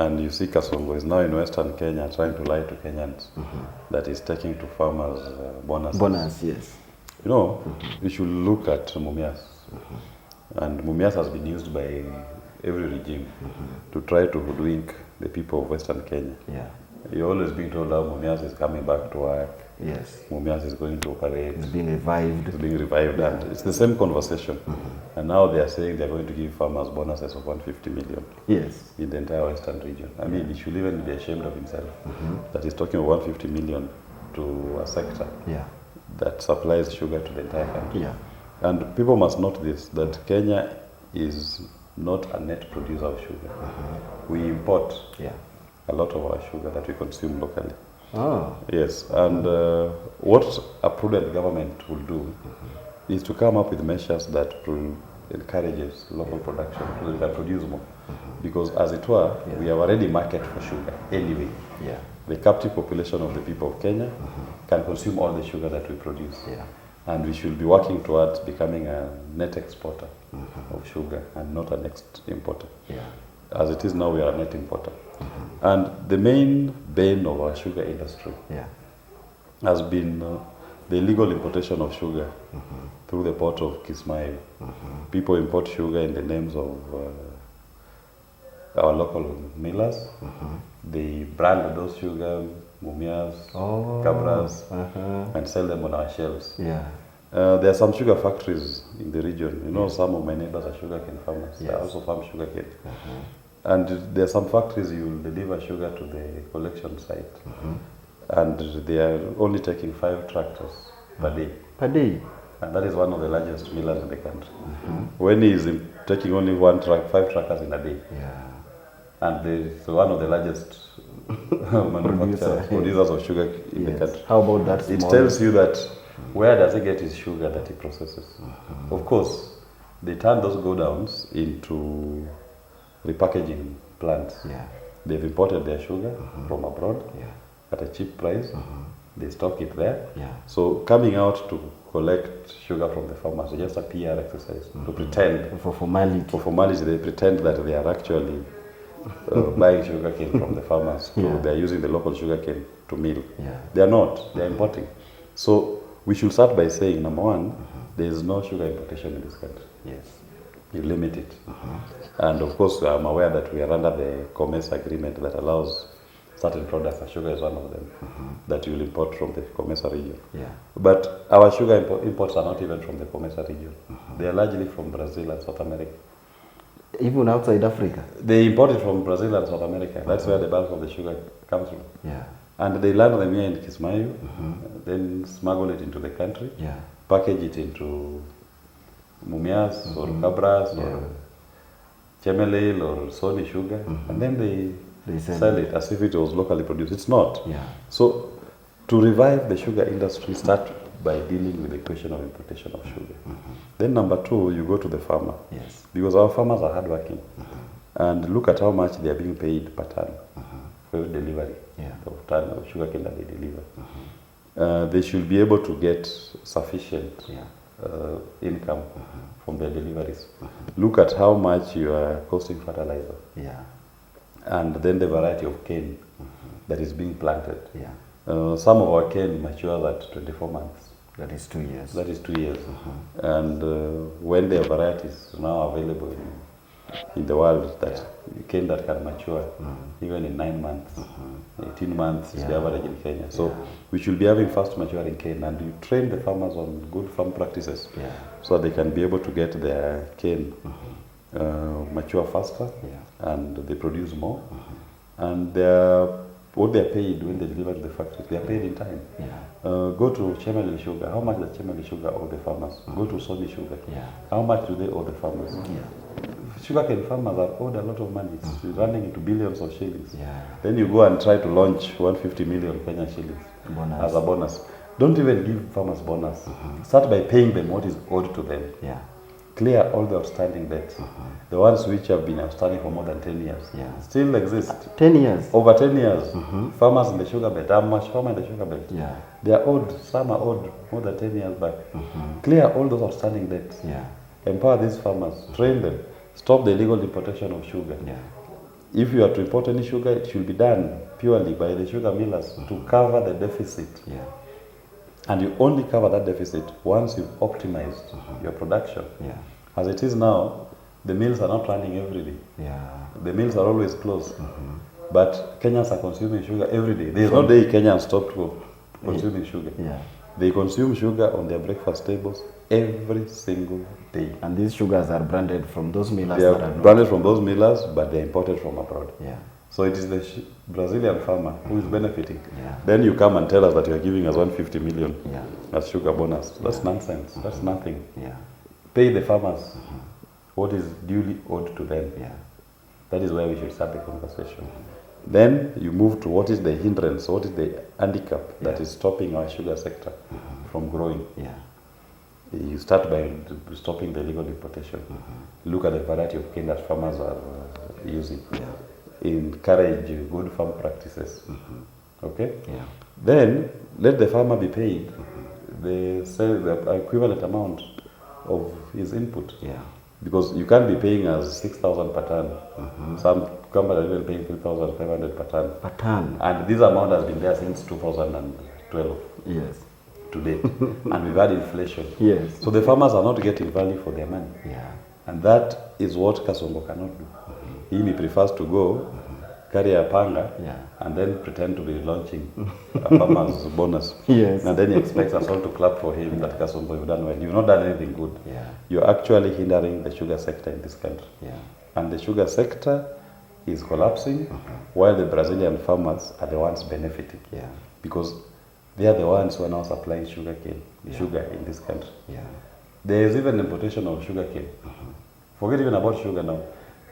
And you see Kasongo is now in Western Kenya trying to lie to Kenyans that is taking to farmers bonuses. Bonus, yes. You know, you should look at Mumias. And Mumias has been used by every regime to try to hoodwink the people of Western Kenya. Yeah. You're always being told how Mumias is coming back to work. Yes. Mumias is going to operate. It's being revived. It's being revived, and it's the same conversation. And now they are saying they're going to give farmers bonuses of 150 million. Yes. In the entire Western region. I mean, he should even be ashamed of himself that he's talking of 150 million to a sector that supplies sugar to the entire country. Yeah. And people must note this, that Kenya is not a net producer of sugar. We import a lot of our sugar that we consume locally. Oh. Yes, and what a prudent government will do is to come up with measures that encourages local production so they can produce more. Because as it were, we have already market for sugar anyway. Yeah. The captive population of the people of Kenya can consume all the sugar that we produce. Yeah. And we should be working towards becoming a net exporter of sugar and not a net importer. Yeah. As it is now, we are a net importer. And the main bane of our sugar industry has been the illegal importation of sugar through the port of Kismayo. People import sugar in the names of our local millers. They brand those sugar, Mumias, Cabras, and sell them on our shelves. Yeah. There are some sugar factories in the region. You know, some of my neighbors are sugarcane farmers. They also farm sugarcane. And there are some factories you will deliver sugar to the collection site. And they are only taking 5 tractors per day. Per day? And that is one of the largest millers in the country. When he is taking only 5 trackers in a day. Yeah. And it's one of the largest producers of sugar in the country. How about that? It tells you that where does he get his sugar that he processes? Of course, they turn those go downs into repackaging plants. Yeah. They've imported their sugar from abroad at a cheap price. They stock it there. Yeah. So coming out to collect sugar from the farmers is just a PR exercise to pretend. For formality. For formality, they pretend that they are actually buying sugarcane from the farmers. They're using the local sugarcane to mill. They are not. They are importing. So we should start by saying, number one, there is no sugar importation in this country. Yes. You limit it. And of course, I'm aware that we are under the Commerce Agreement that allows certain products, and sugar is one of them, that you will import from the Comesa region. Yeah. But our sugar imports are not even from the Comesa region. They are largely from Brazil and South America. Even outside Africa? They import it from Brazil and South America. That's where the bulk of the sugar comes from. Yeah. And they land them here in Kismayo, then smuggle it into the country, package it into Mumias or Cabras or Chemelil or Sony sugar, and then they sell it as if it was locally produced. It's not. Yeah. So to revive the sugar industry, start by dealing with the question of importation of sugar. Then number 2, you go to the farmer. Yes. Because our farmers are hardworking. And look at how much they are being paid per ton for every delivery of ton of sugarcane that they deliver. They should be able to get sufficient income from their deliveries. Look at how much you are costing fertilizer. Yeah. And then the variety of cane that is being planted. Yeah. Some of our cane matures at 24 months. That is 2 years. That is 2 years. And when there are varieties now available in the world that cane that can mature even in 9 months, 18 months is the average in Kenya. So we should be having fast maturing cane, and you train the farmers on good farm practices so they can be able to get their cane mature faster and they produce more. And what they're paid when they deliver to the factory, they are paid in time. Go to Chemelil Sugar. How much does Chemelil Sugar owe the farmers? Go to Sony Sugar. How much do they owe the farmers? Sugarcane farmers are owed a lot of money. It's running into billions of shillings. Then you go and try to launch 150 million Kenyan shillings as a bonus. Don't even give farmers bonus. Start by paying them what is owed to them. Clear all the outstanding debts. The ones which have been outstanding for more than 10 years still exist. 10 years? Over 10 years. Farmers in the sugar belt, how much farmer in the sugar belt? They are owed, some are owed more than 10 years back. Clear all those outstanding debts. Empower these farmers, train them, stop the illegal importation of sugar. if you are to import any sugar, it should be done purely by the sugar millers to cover the deficit. Yeah. And you only cover that deficit once you've optimized your production. Yeah. As it is now, the mills are not running every day. Yeah. The mills are always closed. But Kenyans are consuming sugar every day. There is no day Kenyans stopped consuming sugar. Yeah. They consume sugar on their breakfast tables every single day. And these sugars are branded from those millers. They are branded from those millers, but they're imported from abroad. Yeah. So it is the Brazilian farmer who is benefiting. Yeah. Then you come and tell us that you are giving us 150 million Yeah. as sugar bonus. That's nonsense. That's nothing. Yeah. Pay the farmers what is duly owed to them. Yeah. That is where we should start the conversation. Then you move to what is the hindrance, what is the handicap that is stopping our sugar sector from growing. Yeah. You start by stopping the illegal importation. Look at the variety of cane that farmers are using. Yeah. Encourage good farm practices. Okay? Yeah. Then let the farmer be paid the equivalent amount of his input. Yeah. Because you can't be paying us 6,000 per ton. Some companies are even paying 3,500 per ton. Per ton. And this amount has been there since 2012 Yes. to date. And we've had inflation. Yes. So the farmers are not getting value for their money. Yeah. And that is what Kasongo cannot do. He prefers to go, carry a panga, Yeah. and then pretend to be launching a farmer's bonus. Yes. And then he expects us all to clap for him that Kasongo, you've done well. You've not done anything good. Yeah. You're actually hindering the sugar sector in this country. Yeah. And the sugar sector is collapsing while the Brazilian farmers are the ones benefiting. Yeah. Because they are the ones who are now supplying sugar in this country. Yeah. There is even importation of sugar cane. Forget even about sugar now.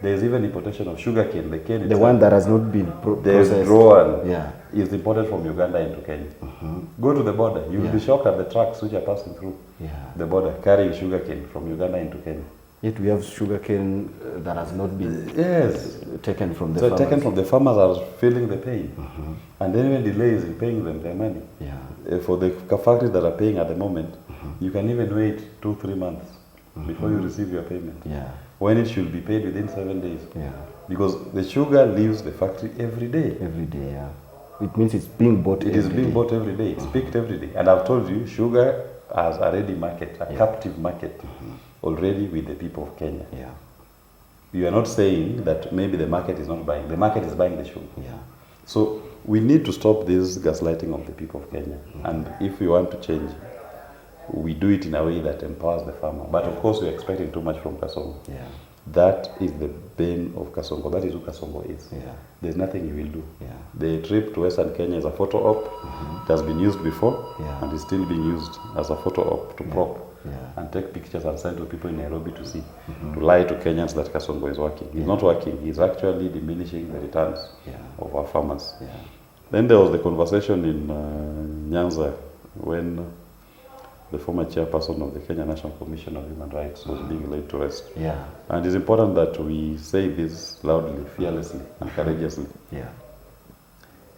There is even importation of sugar cane. The cane The one that has not been processed. the drawn Yeah. is imported from Uganda into Kenya. Go to the border. You will be shocked at the trucks which are passing through Yeah. the border carrying sugar cane from Uganda into Kenya. Yet we have sugarcane that has not been taken from the So farmers. taken from the farmers are feeling the pain. And then even delays in paying them their money. Yeah. For the factories that are paying at the moment, you can even wait 2-3 months before you receive your payment. Yeah. When it should be paid within 7 days. Yeah. Because the sugar leaves the factory every day. Every day, yeah. It means it's being bought It is being bought every day. It's picked every day. And I've told you, sugar has a ready market, a captive market, already with the people of Kenya. Yeah. You are not saying that maybe the market is not buying. The market is buying the sugar. Yeah. So we need to stop this gaslighting of the people of Kenya. And if we want to change, we do it in a way that empowers the farmer. But of course, we're expecting too much from Kasongo. Yeah. That is the bane of Kasongo. That is who Kasongo is. Yeah. There's nothing he will do. Yeah. The trip to Western Kenya is a photo op. It has been used before Yeah. and is still being used as a photo op to prop Yeah. and take pictures and send to people in Nairobi to see, to lie to Kenyans that Kasongo is working. He's not working. He's actually diminishing the returns of our farmers. Yeah. Then there was the conversation in Nyanza when the former chairperson of the Kenya National Commission of Human Rights was being laid to rest. Yeah. And it's important that we say this loudly, fearlessly, and courageously. Yeah.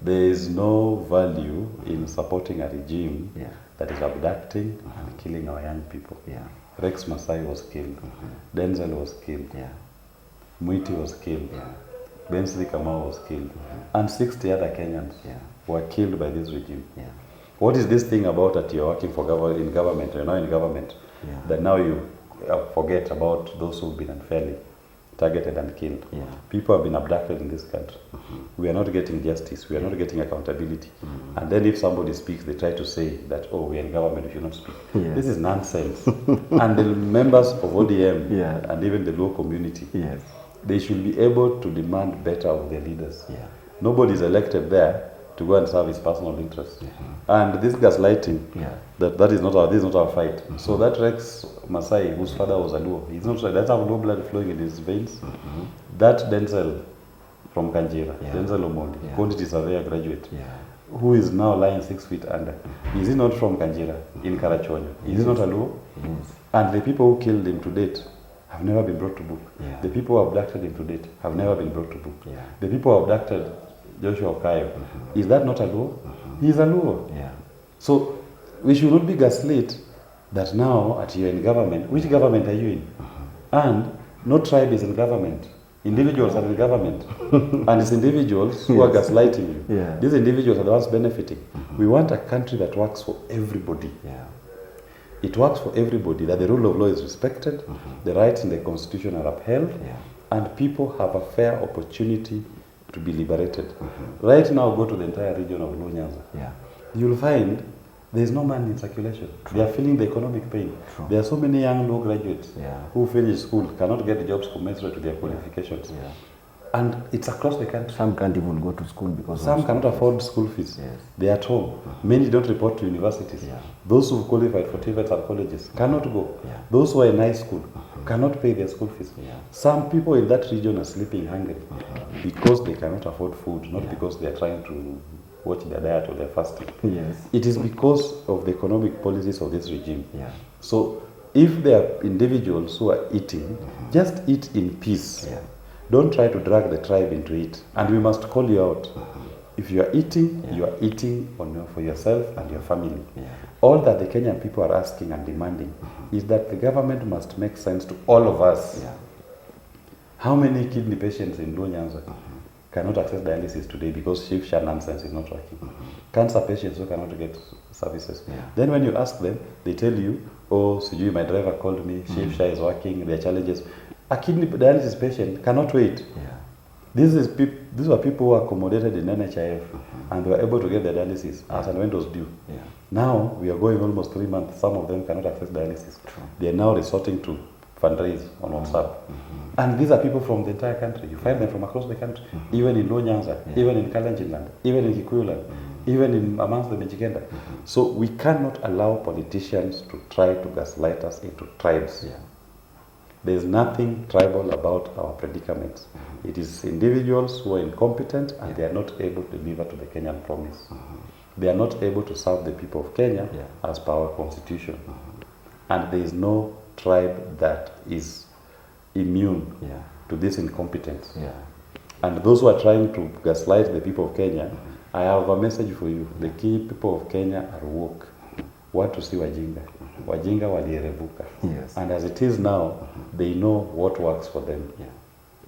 There is no value in supporting a regime Yeah. that is abducting and killing our young people. Yeah. Rex Masai was killed. Denzel was killed. Yeah. Muiti was killed. Yeah. Bensley Kamau was killed. And 60 other Kenyans were killed by this regime. Yeah. What is this thing about that you're working for in government, you're now in government, that now you forget about those who've been unfairly targeted and killed? Yeah. People have been abducted in this country. We are not getting justice. We are not getting accountability. And then if somebody speaks, they try to say that, oh, we are in government, we should not speak. Yes. This is nonsense. And the members of ODM and even the local community, they should be able to demand better of their leaders. Yeah. Nobody is elected there to go and serve his personal interests. And this gaslighting, this is not our fight. So that Rex Masai, whose father was a Luo, he's not, that's how low blood flowing in his veins. That Denzel from Kanjira, Denzel Omondi, quantity surveyor graduate, who is now lying 6 feet under. Is he not from Kanjira in Karachuonyo? Is he not a Luo? And the people who killed him to date have never been brought to book. The people who abducted him to date have never been brought to book. The people who abducted Joshua Okayo, is that not a Luo? He is a Luo. So we should not be gaslit that now at you're in government. Which government are you in? And no tribe is in government. Individuals are the government. And it's individuals who are gaslighting you. Yeah. These individuals are the ones benefiting. We want a country that works for everybody. Yeah. It works for everybody, that the rule of law is respected, the rights in the constitution are upheld, and people have a fair opportunity to be liberated. Right now, go to the entire region of Nyanza. Yeah. You'll find there is no money in circulation. They are feeling the economic pain. There are so many young law graduates who finish school, cannot get jobs commensurate to their qualifications. Yeah. And it's across the country. Some can't even go to school because some cannot afford school fees. Yes. They are at home. Many don't report to universities. Those who qualified for TVETs and colleges cannot go. Those who are in high school cannot pay their school fees. Some people in that region are sleeping hungry because they cannot afford food, not because they are trying to watch their diet or their fasting. Yes. It is because of the economic policies of this regime. So if there are individuals who are eating, just eat in peace. Don't try to drag the tribe into it. And we must call you out. If you are eating for yourself and your family. All that the Kenyan people are asking and demanding is that the government must make sense to all of us. How many kidney patients in Nyanza cannot access dialysis today because shift nonsense is not working? Cancer patients who cannot get services. Then when you ask them, they tell you, oh, Sijui, my driver called me, shift is working, there are challenges. A kidney dialysis patient cannot wait. These are people who are accommodated in NHIF and were able to get their dialysis as and when it was due. Now we are going almost 3 months. Some of them cannot access dialysis. They are now resorting to fundraise on WhatsApp. And these are people from the entire country. You find them from across the country, even in Nyanza, even in Kalenjin, even in Kikuyu, even in amongst the Mijikenda. So we cannot allow politicians to try to gaslight us into tribes. There is nothing tribal about our predicaments. It is individuals who are incompetent and they are not able to deliver to the Kenyan promise. They are not able to serve the people of Kenya as per our constitution. And there is no tribe that is immune to this incompetence. And those who are trying to gaslight the people of Kenya, I have a message for you. The key people of Kenya are woke. Want to see Wajinga. Wajinga walierevuka. And as it is now, they know what works for them.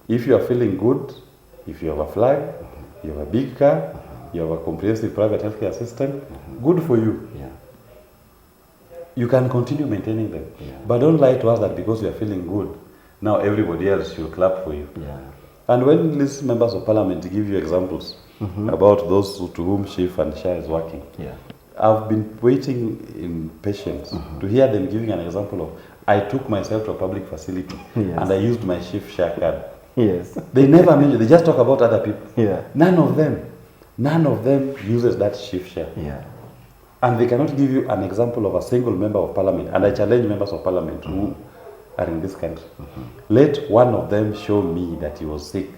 If you are feeling good, if you have a flag, you have a big car, you have a comprehensive private healthcare system, good for you. You can continue maintaining them. But don't lie to us that because you are feeling good, now everybody else should clap for you. And when these members of parliament give you examples about those to whom Chief and Shah is working, I've been waiting in patience to hear them giving an example of, I took myself to a public facility and I used my Chief Shah card. They never mention, they just talk about other people. None of them uses that Chief Shah. And they cannot give you an example of a single member of parliament. And I challenge members of parliament who are in this country. Let one of them show me that he was sick.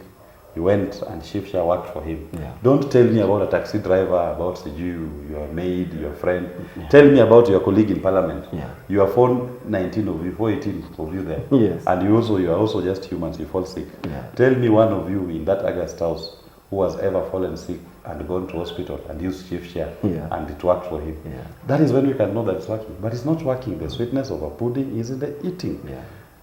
He went and Chief Shah worked for him. Don't tell me about a taxi driver, about your maid, your friend. Tell me about your colleague in parliament. You are 419 of you, 418 of you there. And you are also just humans, you fall sick. Tell me one of you in that August house who has ever fallen sick and gone to hospital and used Chief Shah and it worked for him. That is when we can know that it's working. But it's not working. The sweetness of a pudding is in the eating.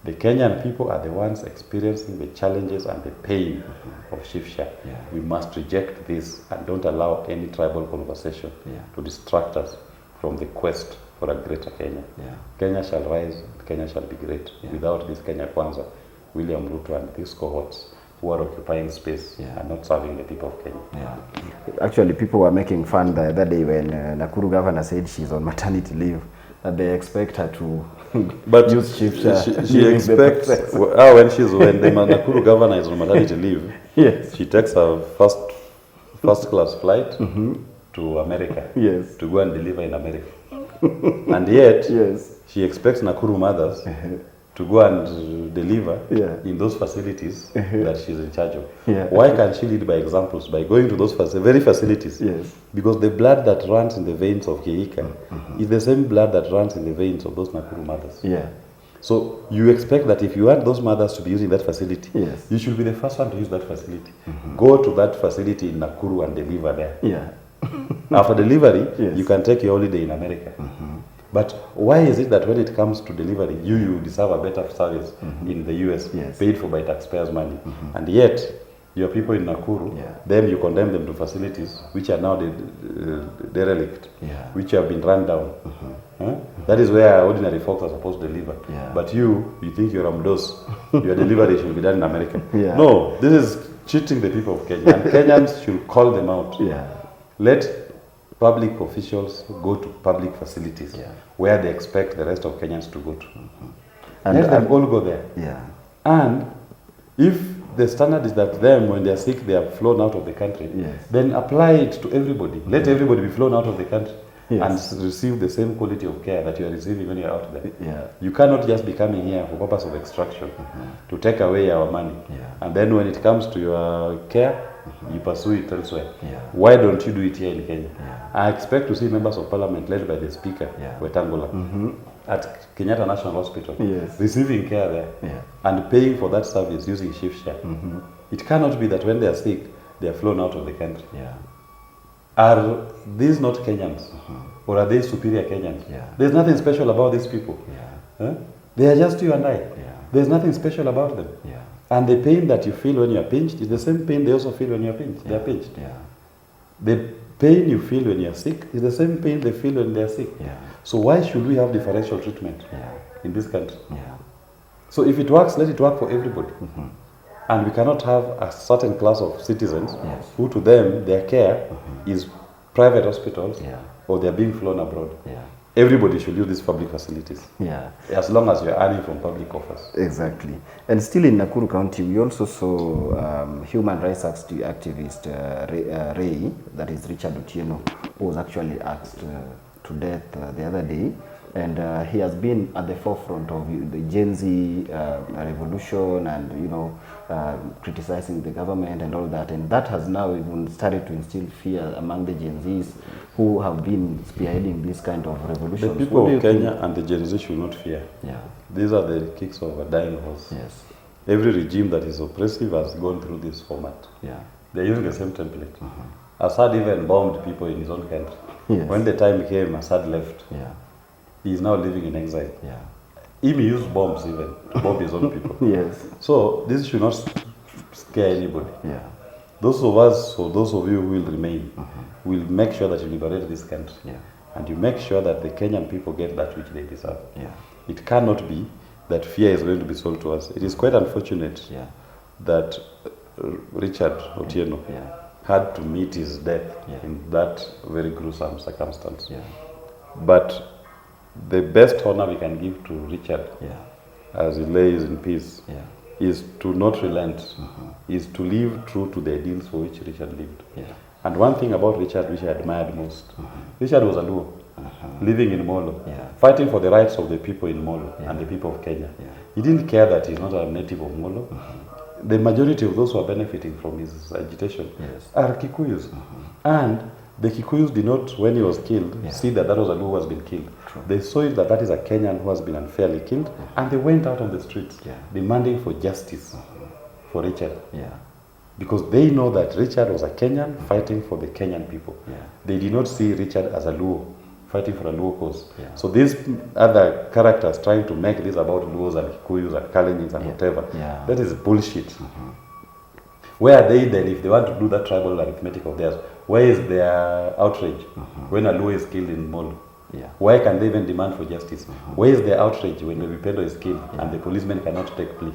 The Kenyan people are the ones experiencing the challenges and the pain of Chief Shah. We must reject this and don't allow any tribal conversation to distract us from the quest for a greater Kenya. Kenya shall rise, Kenya shall be great. Without this Kenya Kwanza, William Ruto and these cohorts who are occupying space and not serving the people of Kenya. Actually, people were making fun the other day when Nakuru governor said she's on maternity leave, that they expect her to use Chief Shah. She expects, when the Nakuru governor is on maternity leave, she takes her first class flight to America to go and deliver in America. And yet, she expects Nakuru mothers to go and deliver in those facilities that she's in charge of. Why can't she lead by examples, by going to those very facilities? Because the blood that runs in the veins of Keika is the same blood that runs in the veins of those Nakuru mothers. So you expect that if you want those mothers to be using that facility, you should be the first one to use that facility. Go to that facility in Nakuru and deliver there. After delivery, you can take your holiday in America. But why is it that when it comes to delivery, you deserve a better service in the US, paid for by taxpayers' money, and yet your people in Nakuru, then you condemn them to facilities which are now derelict, which have been run down. That is where ordinary folks are supposed to deliver. But you think you're Amdos, your delivery should be done in America. No, this is cheating the people of Kenya, and Kenyans should call them out. Let public officials go to public facilities where they expect the rest of Kenyans to go to. And let them all go there. And if the standard is that them, when they are sick, they are flown out of the country, then apply it to everybody. Let everybody be flown out of the country and receive the same quality of care that you are receiving when you are out there. You cannot just be coming here for purpose of extraction, to take away our money. And then when it comes to your care, you pursue it elsewhere. Why don't you do it here in Kenya? I expect to see members of parliament led by the speaker, Wetangula, at Kenyatta National Hospital, receiving care there and paying for that service using shift share. It cannot be that when they are sick, they are flown out of the country. Are these not Kenyans? Or are they superior Kenyans? There's nothing special about these people. They are just you and I. There's nothing special about them. And the pain that you feel when you are pinched is the same pain they also feel when you are pinched. They are pinched. The pain you feel when you are sick is the same pain they feel when they are sick. So why should we have differential treatment in this country? So if it works, let it work for everybody. And we cannot have a certain class of citizens who to them, their care is private hospitals or they are being flown abroad. Everybody should use these public facilities. As long as you are earning from public offers. Exactly. And still in Nakuru County, we also saw human rights activist Ray, that is Richard Otieno, who was actually axed to death the other day. And he has been at the forefront of the Gen Z revolution and, criticizing the government and all that. And that has now even started to instill fear among the Gen Zs who have been spearheading this kind of revolution. The people of Kenya and the Gen Z should not fear. These are the kicks of a dying horse. Every regime that is oppressive has gone through this format. They're using the same template. Assad even bombed people in his own country. When the time came, Assad left. He is now living in exile. He used bombs even to bomb his own people. So this should not scare anybody. Those of us, or those of you who will remain, will make sure that you liberate this country. And you make sure that the Kenyan people get that which they deserve. It cannot be that fear is going to be sold to us. It is quite unfortunate that Richard Otieno had to meet his death in that very gruesome circumstance. But the best honor we can give to Richard as he lays in peace is to not relent, is to live true to the ideals for which Richard lived. And one thing about Richard which I admired most, Richard was a Luo, living in Molo, fighting for the rights of the people in Molo and the people of Kenya. He didn't care that he's not a native of Molo. The majority of those who are benefiting from his agitation are Kikuyus. And the Kikuyus did not, when he was killed, see that that was a Luo who has been killed. They saw it that that is a Kenyan who has been unfairly killed, and they went out on the streets demanding for justice for Richard. Because they know that Richard was a Kenyan fighting for the Kenyan people. They did not see Richard as a Luo fighting for a Luo cause. So these other characters trying to make this about Luos and Kikuyus and Kalenjins and whatever, that is bullshit. Where are they then if they want to do that tribal arithmetic of theirs? Where is their outrage when a Luo is killed in Molo? Why can they even demand for justice? Where is their outrage when the Bipendo is killed and the policeman cannot take plea?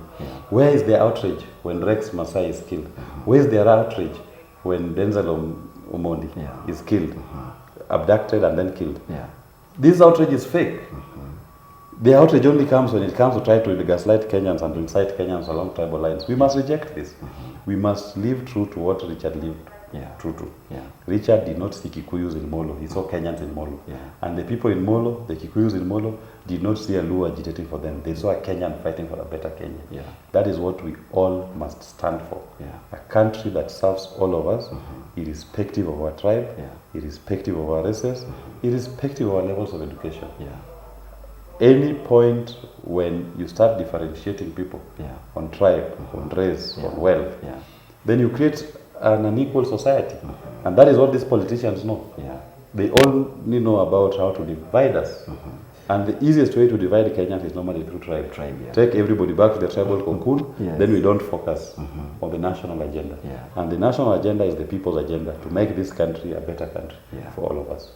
Where is their outrage when Rex Masai is killed? Where is their outrage when Denzel Omondi is killed, abducted and then killed? This outrage is fake. The outrage only comes when it comes to try to gaslight Kenyans and to incite Kenyans along tribal lines. We must reject this. We must live true to what Richard lived true to. Richard did not see Kikuyus in Molo. He saw Kenyans in Molo. And the people in Molo, the Kikuyus in Molo, did not see a Luo agitating for them. They saw a Kenyan fighting for a better Kenya. That is what we all must stand for. A country that serves all of us, irrespective of our tribe, irrespective of our races, irrespective of our levels of education. Any point when you start differentiating people on tribe, on race, on wealth, then you create an unequal society. And that is what these politicians know. They only know about how to divide us And the easiest way to divide Kenyans is normally through tribe. Take everybody back to the tribal cocoon, then we don't focus on the national agenda. And the national agenda is the people's agenda to make this country a better country for all of us.